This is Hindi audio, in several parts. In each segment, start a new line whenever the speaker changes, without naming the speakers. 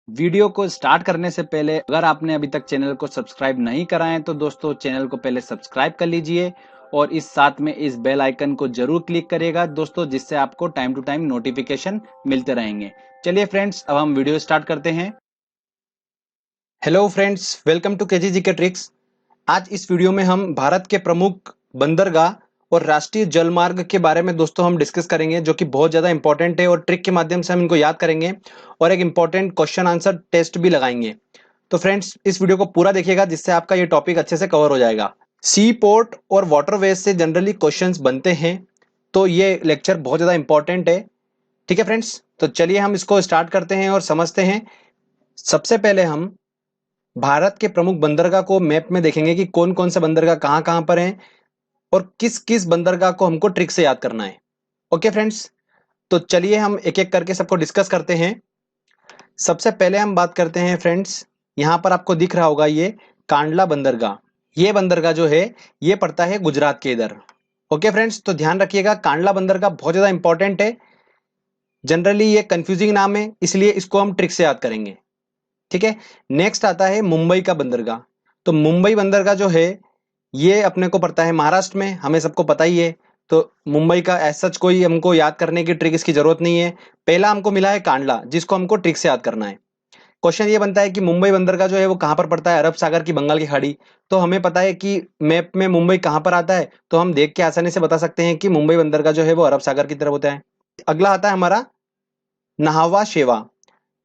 वीडियो को स्टार्ट करने से पहले अगर आपने अभी तक चैनल को सब्सक्राइब नहीं करा है तो दोस्तों चैनल को पहले सब्सक्राइब कर लीजिए और इस साथ में इस बेल आइकन को जरूर क्लिक करिएगा दोस्तों, जिससे आपको टाइम टू टाइम नोटिफिकेशन मिलते रहेंगे। चलिए फ्रेंड्स, अब हम वीडियो स्टार्ट करते हैं। हेलो फ्रेंड्स, वेलकम टू केजीजी के ट्रिक्स। आज इस वीडियो में हम भारत के प्रमुख बंदरगाह और राष्ट्रीय जलमार्ग के बारे में दोस्तों हम डिस्कस करेंगे, जो कि बहुत ज़्यादा इंपॉर्टेंट है और ट्रिक के माध्यम से हम इनको याद करेंगे और एक इंपॉर्टेंट क्वेश्चन आंसर टेस्ट भी लगाएंगे। तो फ्रेंड्स, इस वीडियो को पूरा देखिएगा जिससे आपका ये टॉपिक अच्छे से कवर हो जाएगा। सी पोर्ट और वाटरवेज से जनरली क्वेश्चंस बनते हैं, तो ये लेक्चर बहुत ज़्यादा इंपॉर्टेंट है। ठीक है फ्रेंड्स, तो चलिए हम इसको स्टार्ट करते हैं और समझते हैं। सबसे पहले हम भारत के प्रमुख बंदरगाह को मैप में देखेंगे कि कौन कौन से बंदरगाह कहाँ कहाँ पर हैं और किस किस बंदरगाह को हमको ट्रिक से याद करना है। ओके फ्रेंड्स, तो चलिए हम एक एक करके सबको डिस्कस करते हैं। सबसे पहले हम बात करते हैं फ्रेंड्स, यहाँ पर आपको दिख रहा होगा ये कांडला बंदरगाह। ये बंदरगाह जो है ये पड़ता है गुजरात के इधर। ओके फ्रेंड्स, तो ध्यान रखिएगा, कांडला बंदरगाह बहुत ज़्यादा इंपॉर्टेंट है। जनरली ये कंफ्यूजिंग नाम है, इसलिए इसको हम ट्रिक से याद करेंगे। ठीक है। नेक्स्ट आता है मुंबई का बंदरगाह। तो मुंबई बंदरगाह जो है ये अपने को पड़ता है महाराष्ट्र में, हमें सबको पता ही है। तो मुंबई का ऐसा सच कोई हमको याद करने की ट्रिक इसकी जरूरत नहीं है। पहला हमको मिला है कांडला, जिसको हमको ट्रिक से याद करना है। क्वेश्चन ये बनता है कि मुंबई बंदरगाह जो है वो कहाँ पर पड़ता है, अरब सागर की बंगाल की खाड़ी। तो हमें पता है कि मैप में मुंबई कहाँ पर आता है, तो हम देख के आसानी से बता सकते हैं कि मुंबई बंदरगाह जो है वो अरब सागर की तरफ होता है। अगला आता है हमारा नाहवा शेवा।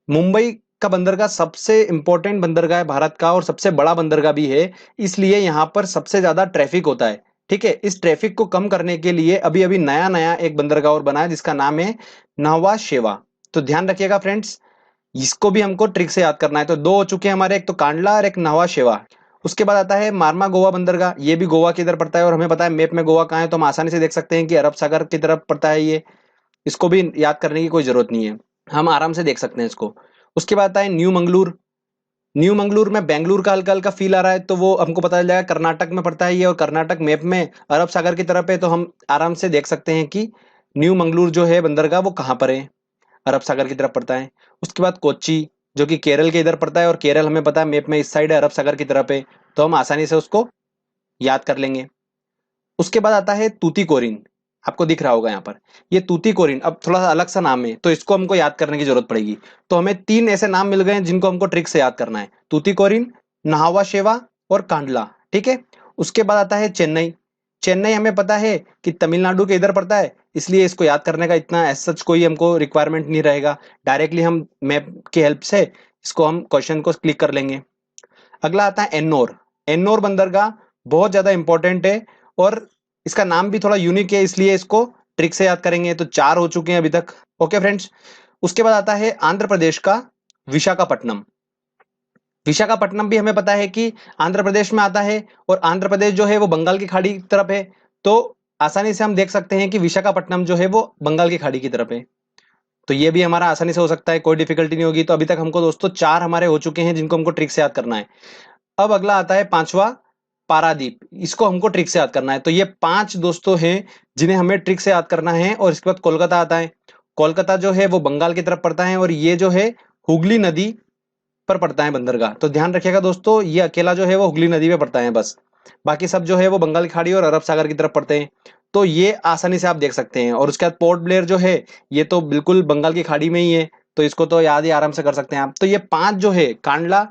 मुंबई का बंदरगाह सबसे इंपॉर्टेंट बंदरगाह है भारत का और सबसे बड़ा बंदरगाह भी है, इसलिए यहाँ पर सबसे ज्यादा ट्रैफिक होता है। ठीक है। इस ट्रैफिक को कम करने के लिए अभी अभी नया नया एक बंदरगाह और बना है जिसका नाम है नाहवा शेवा। तो ध्यान रखिएगा फ्रेंड्स, इसको भी हमको ट्रिक से याद करना है। तो दो हो चुके हैं हमारे, एक तो कांडला और एक नाहवा शेवा। उसके बाद आता है मारमा गोवा बंदरगाह। ये भी गोवा की तरफ पड़ता है और हमें पता है मैप में गोवा कहाँ है, तो हम आसानी से देख सकते हैं कि अरब सागर की तरफ पड़ता है ये। इसको भी याद करने की कोई जरूरत नहीं है, हम आराम से देख सकते हैं इसको। उसके बाद आता है न्यू मंगलूर। न्यू मंगलूर में बेंगलुरु का हल्का हल्का फील आ रहा है, तो वो हमको पता चल जाएगा कर्नाटक में पड़ता है ये, और कर्नाटक मैप में अरब सागर की तरफ है, तो हम आराम से देख सकते हैं कि न्यू मंगलूर जो है बंदरगाह वो कहाँ पर है, अरब सागर की तरफ पड़ता है। उसके बाद कोच्चि, जो कि केरल के इधर पड़ता है, और केरल हमें पता है मैप में इस साइड है, अरब सागर की तरफ है, तो हम आसानी से उसको याद कर लेंगे। उसके बाद आता है तूतीकोरिन। आपको दिख रहा होगा यहाँ पर ये तूतीकोरिन। अब थोड़ा सा अलग सा नाम है, तो इसको हमको याद करने की जरूरत पड़ेगी। तो हमें तीन ऐसे नाम मिल गए हैं जिनको हमको ट्रिक से याद करना है, तूतीकोरिन, नाहवा शेवा और कांडला। ठीक है। उसके बाद आता है चेन्नई। चेन्नई हमें पता है कि तमिलनाडु के इधर पड़ता है, इसलिए इसको याद करने का इतना एज सच कोई हमको रिक्वायरमेंट नहीं रहेगा। डायरेक्टली हम मैप की हेल्प से इसको हम क्वेश्चन को क्लिक कर लेंगे। अगला आता है एन्नोर। एन्नोर बंदरगाह बहुत ज्यादा इंपॉर्टेंट है और इसका नाम भी थोड़ा यूनिक है, इसलिए इसको ट्रिक से याद करेंगे। तो चार हो चुके हैं अभी तक। ओके फ्रेंड्स, उसके बाद आता है आंध्र प्रदेश का विशाखापट्टनम। विशाखापट्टनम भी हमें पता है कि आंध्र प्रदेश में आता है, और आंध्र प्रदेश जो है वो बंगाल की खाड़ी की तरफ है, तो आसानी से हम देख सकते हैं कि विशाखापट्टनम जो है वो बंगाल की खाड़ी की तरफ है। तो ये भी हमारा आसानी से हो सकता है, कोई डिफिकल्टी नहीं होगी। तो अभी तक हमको दोस्तों चार हमारे हो चुके हैं जिनको हमको ट्रिक से याद करना है। अब अगला आता है पांचवा, पारादीप। इसको हमको ट्रिक से याद करना है। तो ये पांच दोस्तों हैं जिन्हें हमें ट्रिक से याद करना है। और इसके बाद कोलकाता आता है। कोलकाता जो है वो बंगाल की तरफ पड़ता है, और ये जो है हुगली नदी पर पड़ता है बंदरगाह। तो ध्यान रखिएगा दोस्तों, ये अकेला जो है वो हुगली नदी पे पड़ता है बस, बाकी सब जो है वो बंगाल की खाड़ी और अरब सागर की तरफ पड़ते हैं। तो ये आसानी से आप देख सकते हैं। और उसके बाद पोर्ट ब्लेयर जो है ये तो बिल्कुल बंगाल की खाड़ी में ही है, तो इसको तो याद ही आराम से कर सकते हैं आप। तो ये पांच जो है कांडला,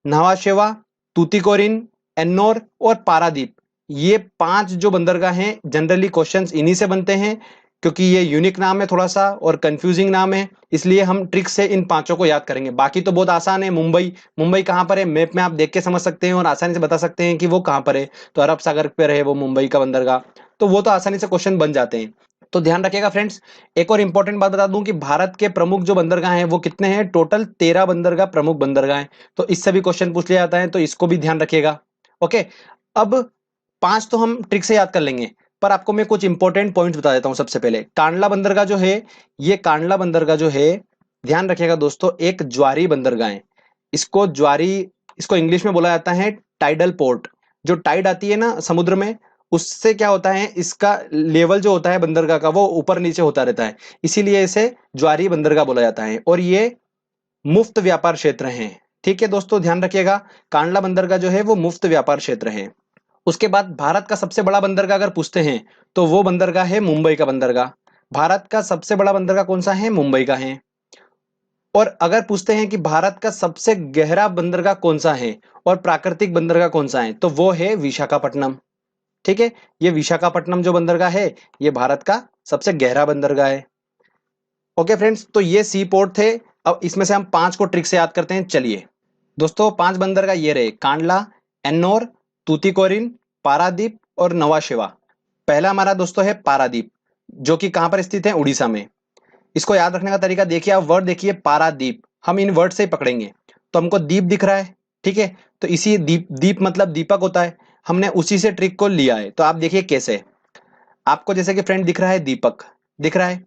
न्हावा शेवा, तूतीकोरिन, एन्नोर और पारादीप, ये पांच जो बंदरगाह हैं जनरली क्वेश्चंस इन्हीं से बनते हैं, क्योंकि ये यूनिक नाम है थोड़ा सा और कंफ्यूजिंग नाम है, इसलिए हम ट्रिक से इन पांचों को याद करेंगे। बाकी तो बहुत आसान है। मुंबई, मुंबई कहाँ पर है मैप में आप देख के समझ सकते हैं और आसानी से बता सकते हैं कि वो कहाँ पर है। तो अरब सागर पर है वो मुंबई का बंदरगाह, तो वो तो आसानी से क्वेश्चन बन जाते हैं। तो ध्यान रखिएगा फ्रेंड्स। एक और इंपॉर्टेंट बात बता दूं कि भारत के प्रमुख जो बंदरगाह हैं वो कितने हैं, टोटल 13 बंदरगाह प्रमुख बंदरगाह हैं। तो इससे भी क्वेश्चन पूछ लिया जाता है, तो इसको भी ध्यान रखिएगा। ओके। अब पांच तो हम ट्रिक से याद कर लेंगे, पर आपको मैं कुछ इंपॉर्टेंट पॉइंट्स बता देता हूं। सबसे पहले कांडला बंदरगाह जो है, ये कांडला बंदरगाह जो है, ध्यान रखिएगा दोस्तों, एक ज्वारी बंदरगाह है। इसको ज्वारी, इसको इंग्लिश में बोला जाता है टाइडल पोर्ट। जो टाइड आती है ना समुद्र में, उससे क्या होता है, इसका लेवल जो होता है बंदरगाह का वो ऊपर नीचे होता रहता है, इसीलिए इसे ज्वारी बंदरगाह बोला जाता है। और ये
मुफ्त व्यापार क्षेत्र हैं। ठीक है दोस्तों, ध्यान रखिएगा, कांडला बंदरगाह जो है वो मुफ्त व्यापार क्षेत्र है। उसके बाद भारत का सबसे बड़ा बंदरगाह अगर पूछते हैं तो वो बंदरगाह है मुंबई का बंदरगाह। भारत का सबसे बड़ा बंदरगाह कौन सा है? मुंबई का है। और अगर पूछते हैं कि भारत का सबसे गहरा बंदरगाह कौन सा है और प्राकृतिक बंदरगाह कौन सा है, तो वो है विशाखापट्टनम। ठीक है, ये विशाखापट्टनम जो बंदरगाह है ये भारत का सबसे गहरा बंदरगाह है। ओके फ्रेंड्स, तो ये सी पोर्ट थे। अब इसमें से हम 5 को ट्रिक से याद करते हैं। चलिए दोस्तों, 5 बंदरगाह ये रहे: कांडला, एन्नोर, तूतीकोरिन, पारादीप और नवा शेवा। पहला हमारा दोस्तों है पारादीप, जो कि कहां पर स्थित है? उड़ीसा में। इसको याद रखने का तरीका देखिए, आप वर्ड देखिए पारादीप, हम इन वर्ड से ही पकड़ेंगे। तो हमको दीप दिख रहा है, ठीक है, तो इसी दीप, दीप मतलब दीपक होता है, हमने उसी से ट्रिक को लिया है। तो आप देखिए कैसे, आपको जैसे कि फ्रेंड दिख रहा है दीपक, दिख रहा है।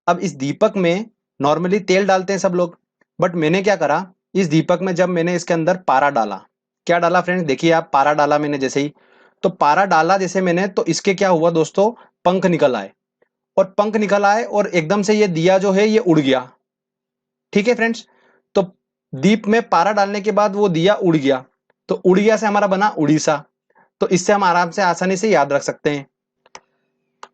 अब इस दीपक में नॉर्मली तेल डालते हैं सब लोग, बट मैंने क्या करा, इस दीपक में जब मैंने इसके अंदर पारा डाला, क्या डाला फ्रेंड्स? देखिए आप, पारा डाला मैंने जैसे ही, तो पारा डाला जैसे मैंने, तो इसके क्या हुआ दोस्तों? पंख निकल आए, और पंख निकल आए और एकदम से ये दिया जो है ये उड़ गया। ठीक है फ्रेंड्स, तो दीप में पारा डालने के बाद वो दिया उड़ गया, तो उड़ गया से हमारा बना उड़ीसा। तो इससे हम आराम से आसानी से याद रख सकते हैं।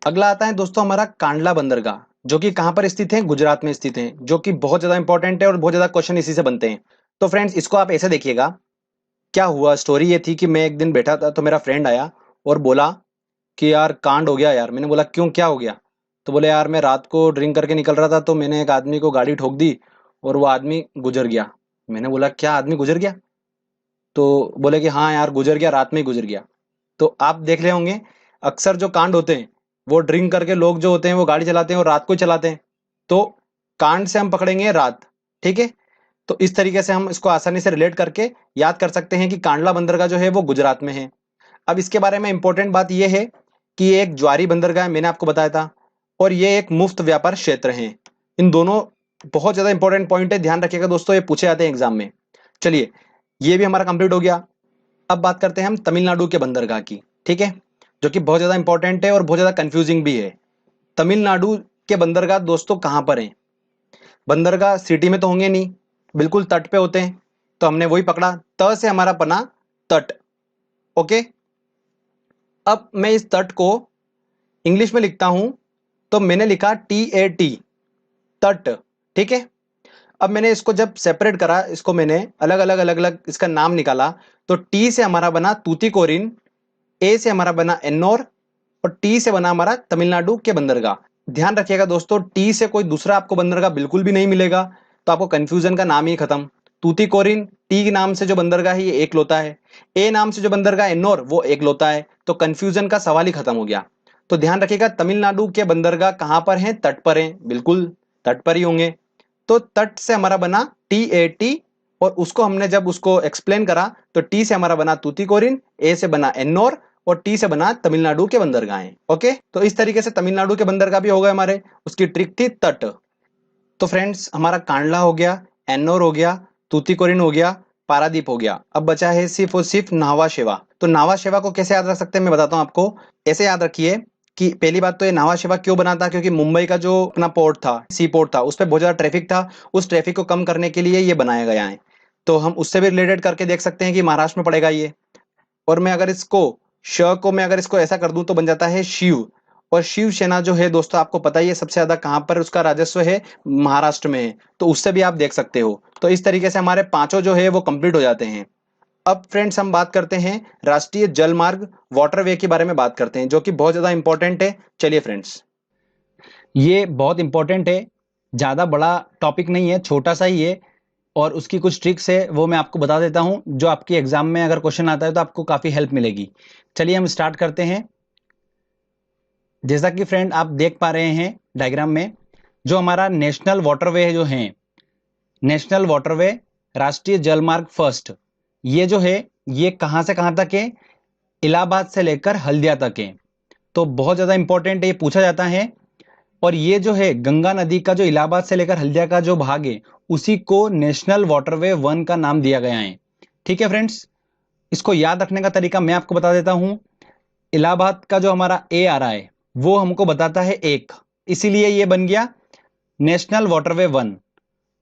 अगला आता है दोस्तों हमारा कांडला बंदरगाह, जो कि कहां पर स्थित है? गुजरात में स्थित है, जो कि बहुत ज्यादा इंपॉर्टेंट है और बहुत ज्यादा क्वेश्चन इसी से बनते हैं। तो फ्रेंड्स इसको आप ऐसे देखिएगा, क्या हुआ, स्टोरी ये थी कि मैं एक दिन बैठा था तो मेरा फ्रेंड आया और बोला कि यार कांड हो गया यार। मैंने बोला क्यों, क्या हो गया? तो बोले यार मैं रात को ड्रिंक करके निकल रहा था तो मैंने एक आदमी को गाड़ी ठोक दी और वो आदमी गुजर गया। मैंने बोला क्या, आदमी गुजर गया? तो बोले कि हाँ यार गुजर गया, रात में ही गुजर गया। तो आप देख रहे होंगे, अक्सर जो कांड होते हैं वो ड्रिंक करके लोग जो होते हैं वो गाड़ी चलाते हैं और रात को ही चलाते हैं। तो कांड से हम पकड़ेंगे रात। ठीक है, तो इस तरीके से हम इसको आसानी से रिलेट करके याद कर सकते हैं कि कांडला बंदरगाह जो है वो गुजरात में है। अब इसके बारे में इंपॉर्टेंट बात यह है कि ये एक ज्वारी बंदरगाह है, मैंने आपको बताया था, और ये एक मुफ्त व्यापार क्षेत्र है। इन दोनों बहुत ज्यादा इंपॉर्टेंट पॉइंट है, ध्यान रखिएगा दोस्तों, ये पूछे जाते हैं एग्जाम में। चलिए, ये भी हमारा कंप्लीट हो गया। अब बात करते हैं हम तमिलनाडु के बंदरगाह की। ठीक है, जो कि बहुत ज्यादा इंपॉर्टेंट है और बहुत ज्यादा कंफ्यूजिंग भी है। तमिलनाडु के बंदरगाह दोस्तों कहां पर हैं? बंदरगाह सिटी में तो होंगे नहीं, बिल्कुल तट पे होते हैं, तो हमने वही पकड़ा, त से हमारा बना तट। ओके, अब मैं इस तट को इंग्लिश में लिखता हूं, तो मैंने लिखा TAT, तट। ठीक है, अब मैंने इसको जब सेपरेट करा, इसको मैंने अलग अलग इसका नाम निकाला, तो टी से हमारा बना तूतीकोरिन, ए से हमारा बना एन्नोर, और टी से बना हमारा तमिलनाडु के बंदरगाह। ध्यान रखिएगा दोस्तों, टी से कोई दूसरा आपको बंदरगाह बिल्कुल भी नहीं मिलेगा, तो आपको कंफ्यूजन का नाम ही खत्म। तूतीकोरिन टी के नाम से जो बंदरगाह है ये एक लोता है, ए नाम से जो बंदरगाह एन्नोर वो एक लोता है, तो कंफ्यूजन का सवाल ही खत्म हो गया। तो ध्यान रखिएगा, तमिलनाडु के बंदरगाह कहां पर हैं? तट पर हैं, बिल्कुल तट पर ही होंगे। तो तट से हमारा बना TAT, और उसको हमने जब उसको एक्सप्लेन करा तो टी से हमारा बना तूतीकोरिन, ए से बना एन्नोर, और टी से बना तमिलनाडु के बंदरगाह। ओके, तो इस तरीके से तमिलनाडु के बंदरगाह भी हो गए हमारे, उसकी ट्रिक थी तट। तो फ्रेंड्स हमारा कांडला हो गया, एन्नोर हो गया, तूतीकोरिन हो गया, पारादीप हो गया। अब बचा है सिर्फ और सिर्फ नावा शेवा। तो नावा शेवा को कैसे याद रख सकते हैं मैं बताता हूं आपको। ऐसे याद रखिए कि पहली बात तो ये नावा शेवा क्यों बना था, क्योंकि मुंबई का जो अपना पोर्ट था, सी पोर्ट था, उस पर बहुत ज्यादा ट्रैफिक था, उस ट्रैफिक को कम करने के लिए ये बनाया गया है। तो हम उससे भी रिलेटेड करके देख सकते हैं कि महाराष्ट्र में पड़ेगा ये। और मैं अगर इसको श को मैं अगर इसको ऐसा कर दूं तो बन जाता है शिव। और शिवसेना जो है दोस्तों आपको पता ही है सबसे ज्यादा कहां पर उसका राजस्व है? महाराष्ट्र में है, तो उससे भी आप देख सकते हो। तो इस तरीके से हमारे पांचों जो है वो कंप्लीट हो जाते हैं। अब फ्रेंड्स हम बात करते हैं राष्ट्रीय जल मार्ग, वाटरवे के बारे में बात करते हैं, जो कि बहुत ज्यादा इंपॉर्टेंट है। चलिए फ्रेंड्स,
ये बहुत इंपॉर्टेंट है, ज़्यादा बड़ा टॉपिक नहीं है, छोटा सा ही है, और उसकी कुछ ट्रिक्स है वो मैं आपको बता देता हूं, जो आपके एग्जाम में अगर क्वेश्चन आता है तो आपको काफ़ी हेल्प मिलेगी। चलिए हम स्टार्ट करते हैं। जैसा कि फ्रेंड आप देख पा रहे हैं डायग्राम में, जो हमारा नेशनल वाटरवे जो है, नेशनल वाटरवे, राष्ट्रीय जल मार्ग फर्स्ट, ये जो है ये कहाँ से कहाँ तक है? इलाहाबाद से लेकर हल्दिया तक है। तो बहुत ज़्यादा इंपॉर्टेंट है, ये पूछा जाता है। और ये जो है गंगा नदी का जो इलाहाबाद से लेकर हल्दिया का जो भाग है, उसी को नेशनल वाटरवे 1 का नाम दिया गया है। ठीक है फ्रेंड्स, इसको याद रखने का तरीका मैं आपको बता देता हूं। इलाहाबाद का जो हमारा ए आ रहा है वो हमको बताता है 1, इसीलिए ये बन गया नेशनल वाटरवे 1।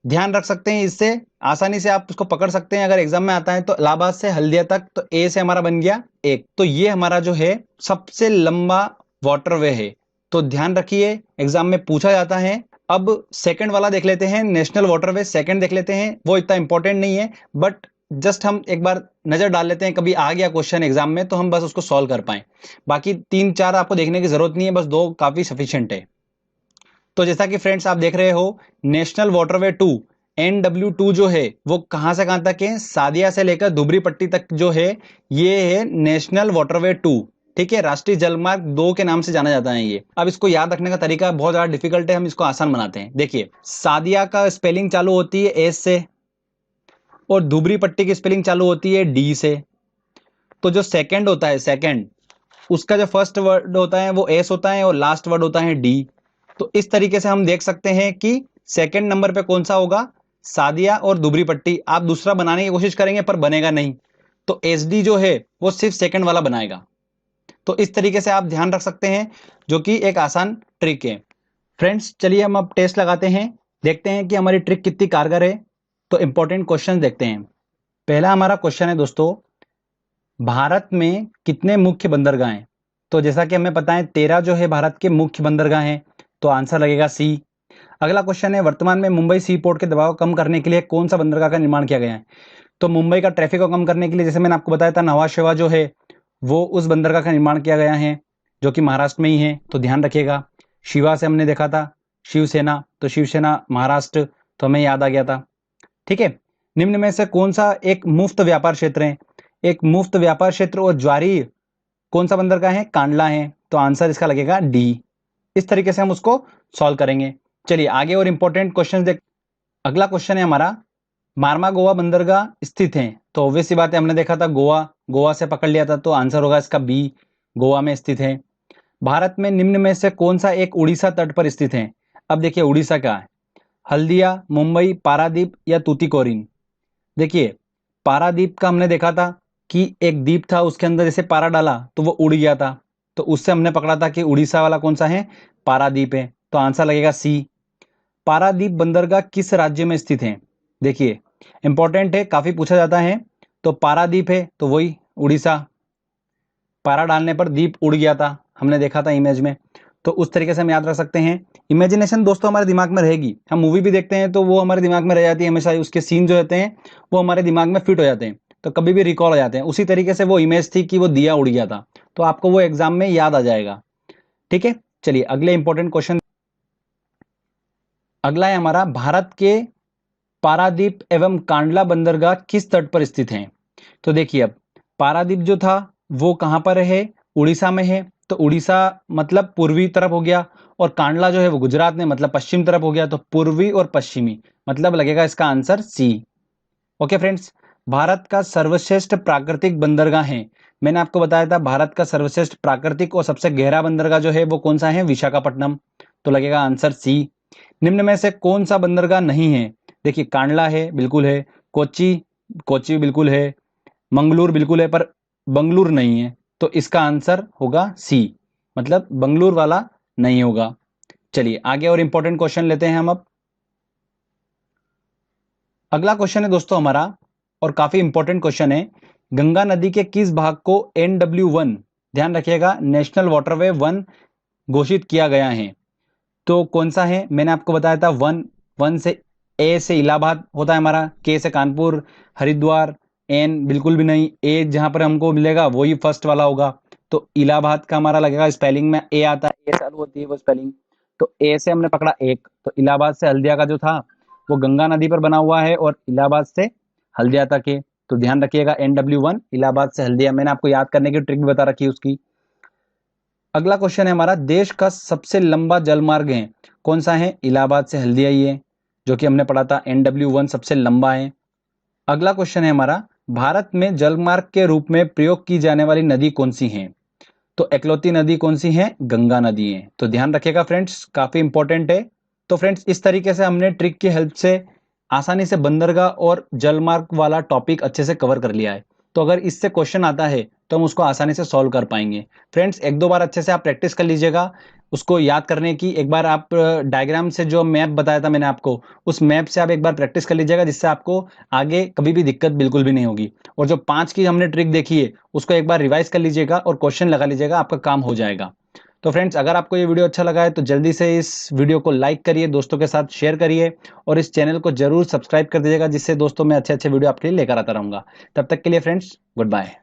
ध्यान रख सकते हैं, इससे आसानी से आप उसको पकड़ सकते हैं। अगर एग्जाम में आता है तो इलाहाबाद से हल्दिया तक, तो ए से हमारा बन गया एक। तो ये हमारा जो है सबसे लंबा वाटरवे है, तो ध्यान रखिए एग्जाम में पूछा जाता है। अब सेकंड वाला देख लेते हैं, नेशनल वाटरवे सेकंड देख लेते हैं। वो इतना इंपॉर्टेंट नहीं है, बट जस्ट हम एक बार नजर डाल लेते हैं, कभी आ गया क्वेश्चन एग्जाम में तो हम बस उसको सॉल्व कर पाए। बाकी 3-4 आपको देखने की जरूरत नहीं है, बस 2 काफी सफिशिएंट है। तो जैसा कि फ्रेंड्स आप देख रहे हो, नेशनल वाटरवे 2 NW2 जो है वो कहां से कहां तक है, सादिया से लेकर धुबरी पट्टी तक जो है, ये है नेशनल वाटरवे 2। ठीक है, राष्ट्रीय जलमार्ग 2 के नाम से जाना जाता है ये। अब इसको याद रखने का तरीका बहुत ज्यादा डिफिकल्ट है, हम इसको आसान बनाते हैं। देखिए, सादिया का स्पेलिंग चालू होती है एस से, और धुबरी पट्टी की स्पेलिंग चालू होती है डी से। तो जो सेकंड होता है, सेकंड, उसका जो फर्स्ट वर्ड होता है वो एस होता है और लास्ट वर्ड होता है डी। तो इस तरीके से हम देख सकते हैं कि सेकंड नंबर पे कौन सा होगा, सादिया और दुबरी पट्टी। आप दूसरा बनाने की कोशिश करेंगे पर बनेगा नहीं, तो एसडी जो है वो सिर्फ सेकंड वाला बनाएगा। तो इस तरीके से आप ध्यान रख सकते हैं, जो कि एक आसान ट्रिक है। फ्रेंड्स चलिए हम अब टेस्ट लगाते हैं, देखते हैं कि हमारी ट्रिक कितनी कारगर है। तो इंपॉर्टेंट क्वेश्चन देखते हैं। पहला हमारा क्वेश्चन है दोस्तों, भारत में कितने मुख्य बंदरगाह हैं? तो जैसा कि हमें पता है 13 जो है भारत के मुख्य बंदरगाह हैं, तो आंसर लगेगा सी। अगला क्वेश्चन है, वर्तमान में मुंबई सी पोर्ट के दबाव को कम करने के लिए कौन सा बंदरगाह का निर्माण किया गया है? तो मुंबई का ट्रैफिक को कम करने के लिए, जैसे मैंने आपको बताया था, नवा शेवा जो है वो उस बंदरगाह का निर्माण किया गया है, जो कि महाराष्ट्र में ही है, तो ध्यान रखिएगा। शिवा से हमने देखा था शिवसेना, तो शिवसेना महाराष्ट्र, तो हमें याद आ गया था। ठीक है, निम्न में से कौन सा एक मुफ्त व्यापार क्षेत्र है? एक मुफ्त व्यापार क्षेत्र और ज्वारी कौन सा बंदरगाह है? कांडला है, तो आंसर इसका लगेगा डी। इस तरीके से हम उसको सॉल्व करेंगे। चलिए आगे और इंपॉर्टेंट क्वेश्चन देख। अगला क्वेश्चन है हमारा, मारमा गोवा बंदरगाह स्थित है? तो ऑब्वियस सी बात है, हमने देखा था गोवा, गोवा से पकड़ लिया था, तो आंसर होगा इसका बी, गोवा में स्थित है। भारत में निम्न में से कौन सा एक उड़ीसा तट पर स्थित है? अब देखिए उड़ीसा क्या है, हल्दिया, मुंबई, पारादीप या तूतीकोरिन? देखिए, पारादीप का हमने देखा था कि एक द्वीप था, उसके अंदर जैसे पारा डाला तो वो उड़ गया था, तो उससे हमने पकड़ा था कि उड़ीसा वाला कौन सा है, पारादीप है, तो आंसर लगेगा सी। पारादीप बंदरगाह किस राज्य में स्थित है? देखिए इंपॉर्टेंट है, काफी पूछा जाता है। तो पारादीप है तो वही उड़ीसा, पारा डालने पर दीप उड़ गया था, हमने देखा था इमेज में, तो उस तरीके से हम याद रख सकते हैं। इमेजिनेशन दोस्तों हमारे दिमाग में रहेगी, हम मूवी भी देखते हैं तो वो हमारे दिमाग में रह जाती है हमेशा, उसके सीन जो रहते हैं वो हमारे दिमाग में फिट हो जाते हैं, तो कभी भी रिकॉल हो जाते हैं। उसी तरीके से वो इमेज थी कि वो दिया उड़ गया था, तो आपको वो एग्जाम में याद आ जाएगा। ठीक है, चलिए अगले इंपॉर्टेंट क्वेश्चन। अगला है हमारा, भारत के पारादीप एवं कांडला बंदरगाह किस तट पर स्थित हैं? तो देखिए, अब पारादीप जो था वो कहां पर है, उड़ीसा में है, तो उड़ीसा मतलब पूर्वी तरफ हो गया, और कांडला जो है वो गुजरात में मतलब पश्चिम तरफ हो गया, तो पूर्वी और पश्चिमी, मतलब लगेगा इसका answer C. Okay friends, Bharat का सर्वश्रेष्ठ प्राकृतिक बंदरगाह है, मैंने आपको बताया था भारत का सर्वश्रेष्ठ प्राकृतिक और सबसे गहरा बंदरगाह जो है वो कौन सा है, विशाखापट्टनम, तो लगेगा आंसर सी। निम्न में से कौन सा बंदरगाह नहीं है? देखिए कांडला है, बिल्कुल है, कोच्चि, कोच्चि बिल्कुल है, मंगलूर बिल्कुल है, पर बंगलुरु नहीं है, तो इसका आंसर होगा सी, मतलब बंगलुरु वाला नहीं होगा। चलिए आगे और इंपॉर्टेंट क्वेश्चन लेते हैं हम अब। अगला क्वेश्चन है दोस्तों हमारा, और काफी इंपॉर्टेंट क्वेश्चन है, गंगा नदी के किस भाग को NW1, ध्यान रखिएगा, नेशनल वाटरवे 1 घोषित किया गया है? तो कौन सा है? मैंने आपको बताया था वन, वन से ए से इलाहाबाद होता है हमारा, के से कानपुर, हरिद्वार, एन बिल्कुल भी नहीं, ए जहां पर हमको मिलेगा वही फर्स्ट वाला होगा, तो इलाहाबाद का हमारा लगेगा, स्पेलिंग में ए आता है, ए चालू होती है वो स्पेलिंग, तो ए से हमने पकड़ा एक, तो इलाहाबाद से हल्दिया का जो था वो गंगा नदी पर बना हुआ है, और इलाहाबाद से हल्दिया तक है, तो ध्यान रखिएगा NW1 इलाहाबाद से हल्दिया, मैंने आपको याद करने की ट्रिक भी बता रखी है उसकी। अगला क्वेश्चन है हमारा, देश का सबसे लंबा जलमार्ग है कौन सा है? इलाहाबाद से हल्दिया ही है, जो कि हमने पढ़ा था, NW1 सबसे लंबा है। अगला क्वेश्चन है हमारा, भारत में जलमार्ग के रूप में प्रयोग की जाने वाली नदी कौन सी है? तो एकलौती नदी कौन सी है? गंगा नदी है, तो ध्यान रखिएगा फ्रेंड्स, काफी इंपॉर्टेंट है। तो फ्रेंड्स इस तरीके से हमने ट्रिक की हेल्प से आसानी से बंदरगाह और जलमार्ग वाला टॉपिक अच्छे से कवर कर लिया है। तो अगर इससे क्वेश्चन आता है तो हम उसको आसानी से सॉल्व कर पाएंगे। फ्रेंड्स, एक दो बार अच्छे से आप प्रैक्टिस कर लीजिएगा उसको याद करने की। एक बार आप डायग्राम से जो मैप बताया था मैंने आपको, उस मैप से आप एक बार प्रैक्टिस कर लीजिएगा, जिससे आपको आगे कभी भी दिक्कत बिल्कुल भी नहीं होगी। और जो 5 की हमने ट्रिक देखी है उसको एक बार रिवाइज कर लीजिएगा और क्वेश्चन लगा लीजिएगा, आपका काम हो जाएगा। तो फ्रेंड्स, अगर आपको ये वीडियो अच्छा लगा है तो जल्दी से इस वीडियो को लाइक करिए, दोस्तों के साथ शेयर करिए और इस चैनल को जरूर सब्सक्राइब कर दीजिएगा, जिससे दोस्तों मैं अच्छे अच्छे वीडियो आपके लिए लेकर आता रहूंगा। तब तक के लिए फ्रेंड्स, गुड बाय।